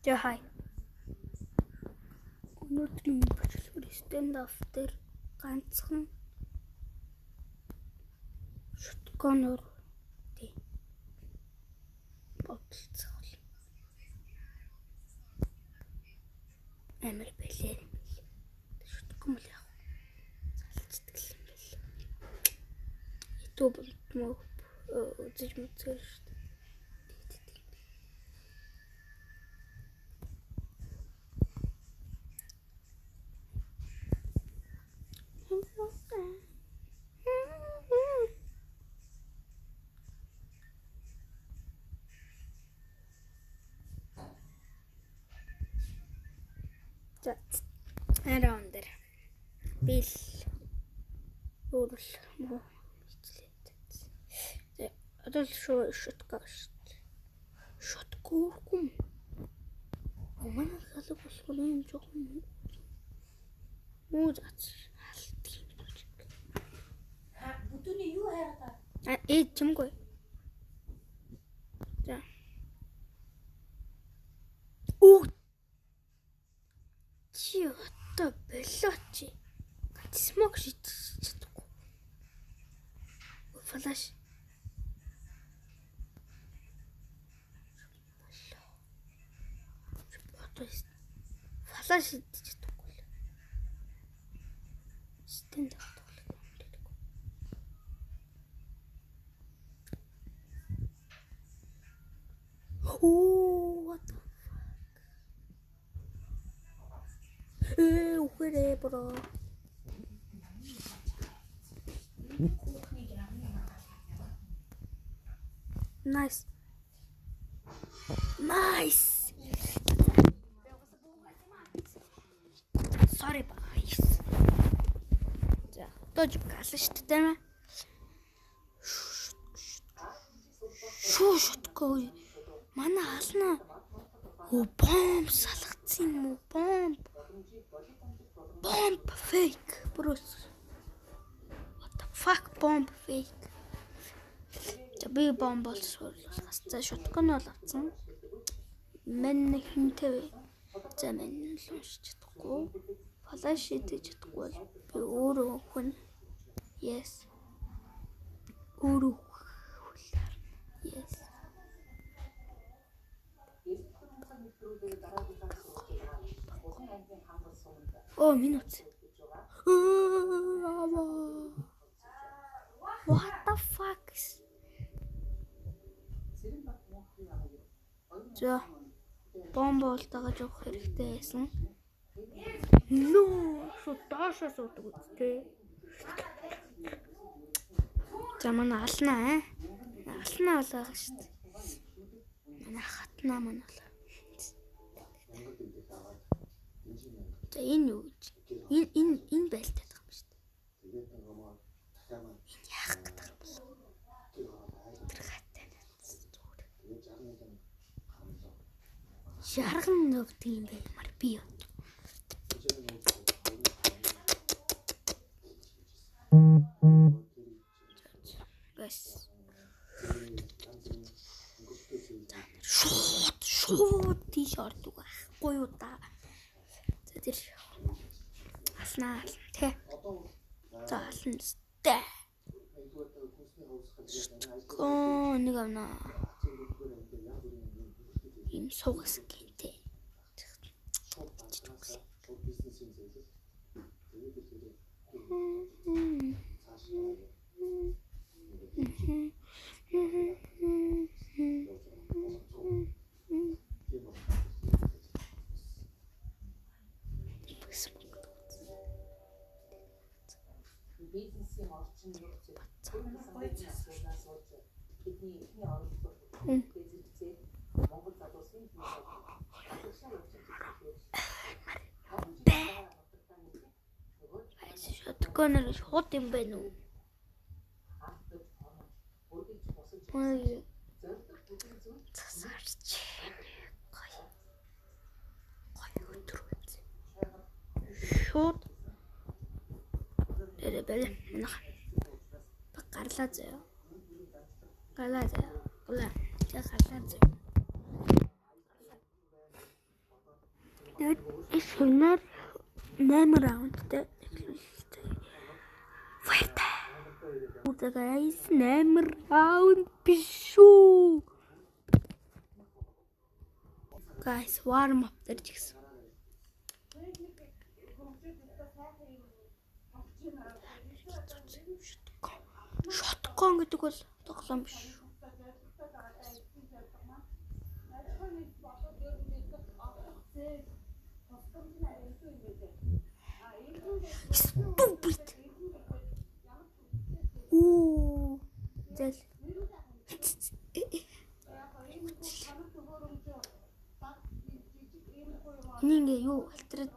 За хай. Өнөөдрийн бичлэгээр stand-up дээр ганцхан шотконоор тий бодлцол амар бэлээ шоткон мөл яах залцдаг юм бэл YouTube мөн үзэж мэдсэн шүү дээ. Around there. Bill. Urul. Mo. Adol шотка. Шоткооргүй. Манай халуун болохоор юм жоохон муу зац алт юм гэж. Бүдүүний юу хайгаа? Чимгүй. За. Оо. Чи одоо болооч. Смог шийдчихдэггүй. Флаш. Флаш шийдчихдэггүй. Стенд авдаг. Oh, what the fuck? Ухэрээ бро. Nice. Nice. Sorry guys. За, тож галсан шүү дээ. Шутгүй. Манай хаална. Бомб салгацсан юм уу? Bomb fake, bros. What the fuck, bomb fake? За би bomb болсон. За шоткон бол авсан. Мэн хинтэй вэ? За мэн л уншиж чадахгүй. Флаш шийдэж чадахгүй бол би өөрөө хүн. Yes. Өөрөө хүлээр. Yes. Oh, minut. What the fuck? За, бомб болтойгоо жоох хэрэгтэй байсан. Нөө, шууд доошоо суудаг үстэй. За манай алнаа алнаа болоо шүү дээ. Манай хатнаа маань болоо. За энэ юу гэж? Энэ байлтаад байгаа юм шүү дээ. Энэ яах гэдэг юм бол? Тэр хаттай зүгээр. Шарган нөвдөг юм баймар би юу? Гас. Шууд тишорт байхгүй юу та? За тэр алнаа тэ. За ална тэ. Нэг авна. Им суугас гинтэй. Шотконоор шууд юм байна уу? Ой. Засарч. Гой өдөр үз. Шууд. Бэлээ. Манайх. Гарлаа заяа. Гарлаа заяа. Гарлаа заяа. Тэгээд шинээр 8 раундтай эхлүүлсэн. Файта. Үгүй guys 8 раунд биш шүү. Guys warm up дэрж гисэн. Shotgun гэдэг бол тоглоом биш. Stupid. Ooh. Зэл. Нингээ юу алтраад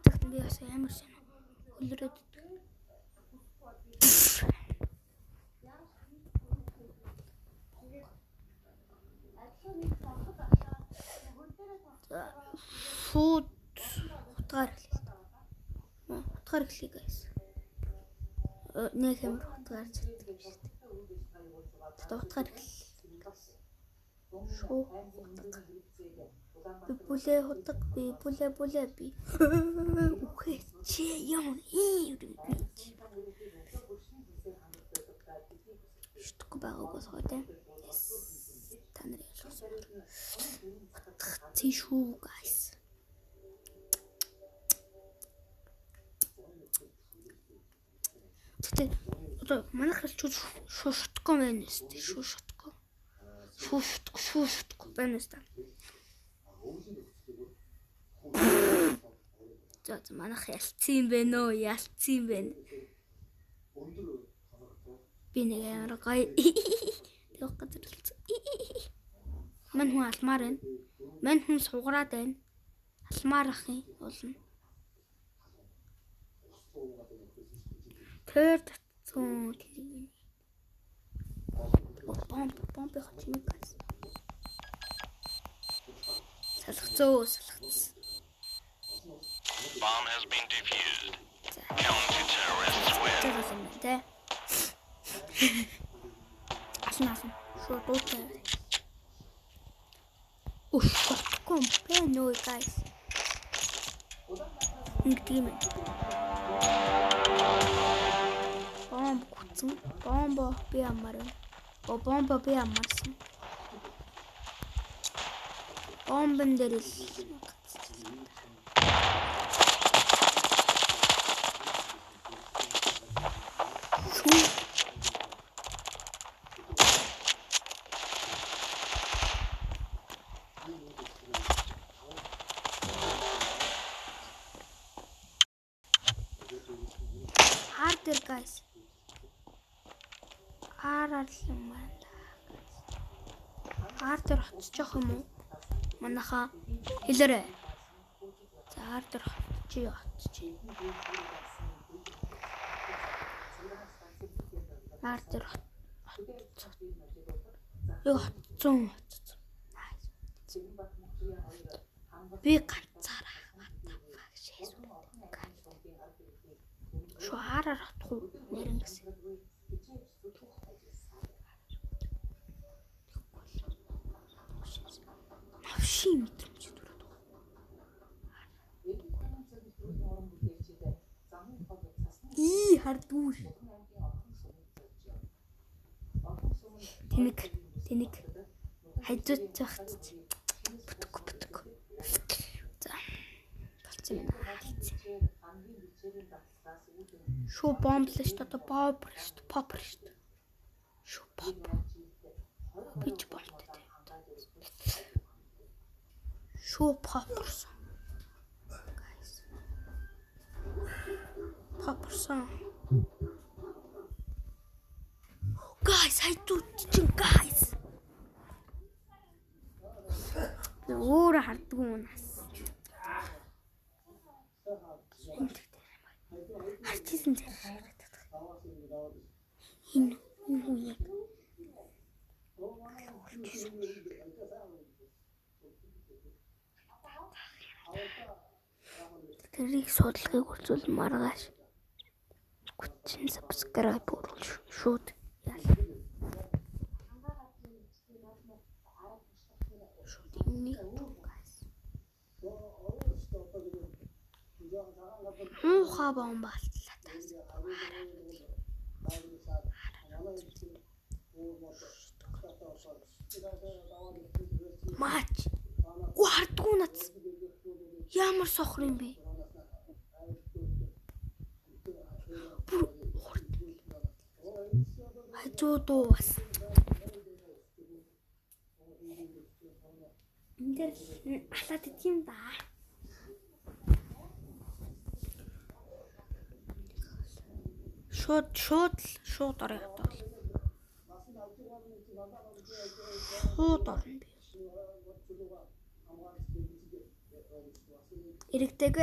тэгтэн би ясаа ямар сайн хөлрөөд шууд утгаар эхлэе guys. Нэг юм утгаар чаддаг юм шиг. Тэгээд утгаар эхлэе. Шуу утга. Би бүлээ би. Үхээ чи юм ийм. Штук байгаагүй суутай. Та нар ялгсан. Утга шүү guys. Тэгтээ одоо манайх л шуушдаггүй байна шүү. Шуушдаггүй байна шүү. За манайх ялцсан байна уу? Ялцсан байна. Би нэг амар гоё. Тэг гадарлцсан. Мань хүн алмаар байна. Мань хүн сугараад байна. Алмаар ах юм болно. Тэр татсан тийм. Бомб хачмаа guys. Салхацсан. Bomb has been defused. Counter-terrorists win. Аснасан. Шуудтай. Компено guys. Ингтим. Бомб гүцэн. Бомбо би амарсан. Бомбын дээр л harder guys. Harder очиж юм уу? Манайха хэлээрэй. За harder очиж. Harder Йоо би ганцаараа шуараар хатгүй нэрэн гэсэн. Навши мэдрэмж төрөд. Хардгүй. Тэнэг хайдууч захт. Бүтг. За. Болцсон байна. Шо бомблээ шүү дээ. Попр шүү дээ. Шо поп. Бич болтой. Шо попрсан. Guys. Попрсан. Guys, хайдууч чинь guys. Өөр хардгүй нас. Артизм дээр харагдаад байна. Энэ яг. Тэрийг судалгааг үзүүл маргааш. 30 subscribe оруулж шууд. Шууд энийг guys. Муухай бомб алтлаа таас. Мач. Гуардгүй нац. Ямар сохор юм бэ? Хажуу дуу бас. Энд халаад идэх да. Шууд орё ятал. Шууд орно би. Ирэгтэйг.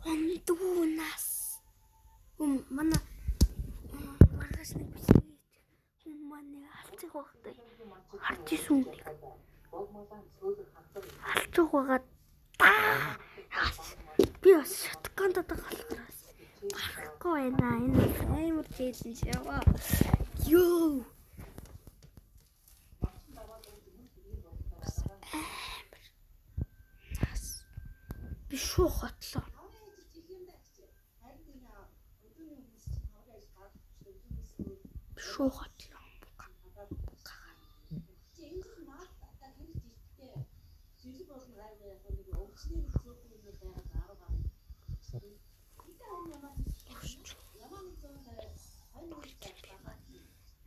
Ондуунаас манай маргаш нэг бичиг манай алцах багтай харж исэн үү? Алцах байгаа би бас шатканд дагалахаас гарахгүй байна. Энэ амар жийлэн шаваа. Йоо. Би шуу хотлоо. Шуу хотлоо.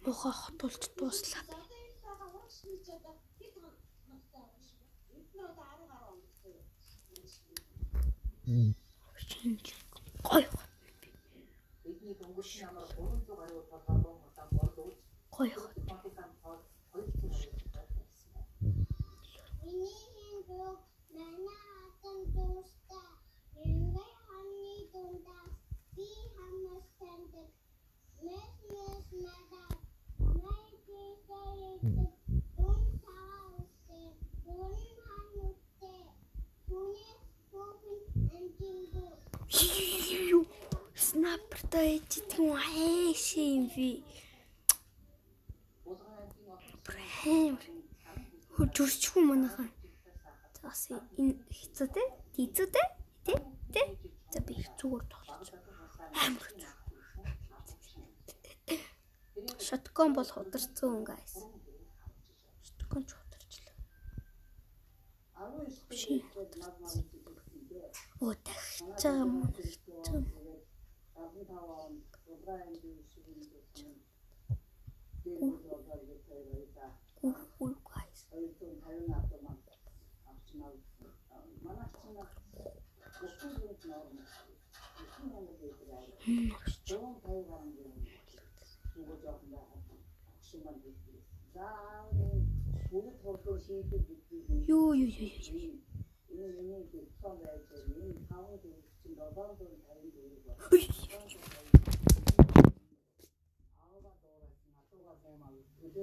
Муха хотолж дуслаа. Гой. Гой. Снайпер дайчдаг юм хайшин ви. Брэм. Хурчгүй манайхан. Заас энэ хэцүүтэй? Хэцүүтэй? Тэ? За би зүгээр тоглож. Амар. Шоткон бол хударсан guys. Шоткон ч хударчлаа. Оо дахиж юм. Guys.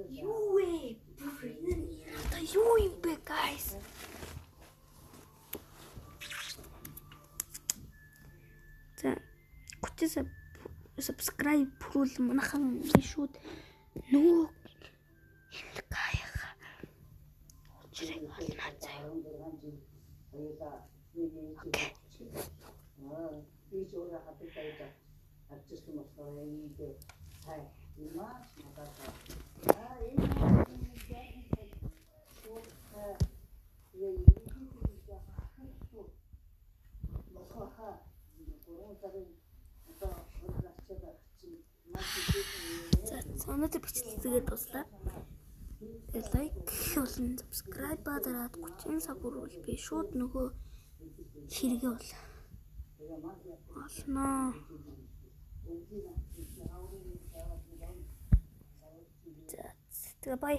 Юу. Юу юм бэ guys? За гүтээс subscribe хүрүүл манайхан шууд нөгөө гаяха очрыг олно заяа. Окей. Би зөөр хатдаг таажаа. Ачиж юм болохоор ийм хай. Имаа надад. За өнөөдөр бичлэгээ дуслаа. Лайк болон subscribe дараад 30 сая хүрвэл би шууд нөгөө хэрэгээ болно. Тэгээ бай.